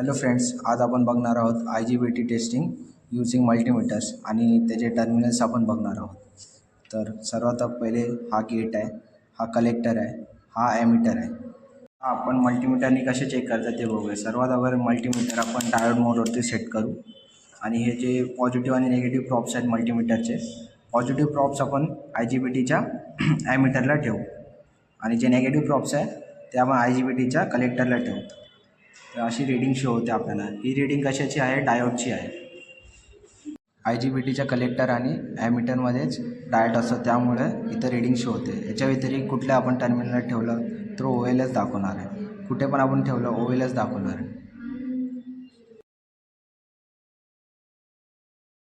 Hello friends, आज आपण बघणार आहोत IGBT टेस्टिंग यूजिंग मल्टीमीटर्स आणि त्याचे टर्मिनल्स आपण बघणार आहोत. तर सर्वात पहिले हा गेट आहे, हा कलेक्टर आहे, हा ॲमीटर आहे. आपण मल्टीमीटरनी कसे चेक करतात ते बघूया. सर्वात अगोदर मल्टीमीटर आपण डायोड मोडवरती सेट करू आणि हे जे पॉझिटिव्ह आणि निगेटिव्ह प्रॉप्स आहेत मल्टीमीटरचे, पॉझिटिव्ह प्रॉप्स आपण IGBTच्या ॲमीटरला ठेवू आणि जे निगेटिव्ह प्रॉप्स आहे ते आपण IGBTच्या कलेक्टरला ठेवू. तर अशी रीडिंग शो होते आपल्याला. ही रीडिंग कशाची आहे? डायोडची आहे. IGBTच्या कलेक्टर आणि ॲमीटरमध्येच डायोड असतो, त्यामुळे इथं रीडिंग शो होते. याच्या व्यतिरिक्त कुठल्या आपण टर्मिनलला ठेवलं तर OLच दाखवणार आहे. कुठे पण आपण ठेवलं OLच दाखवणार आहे.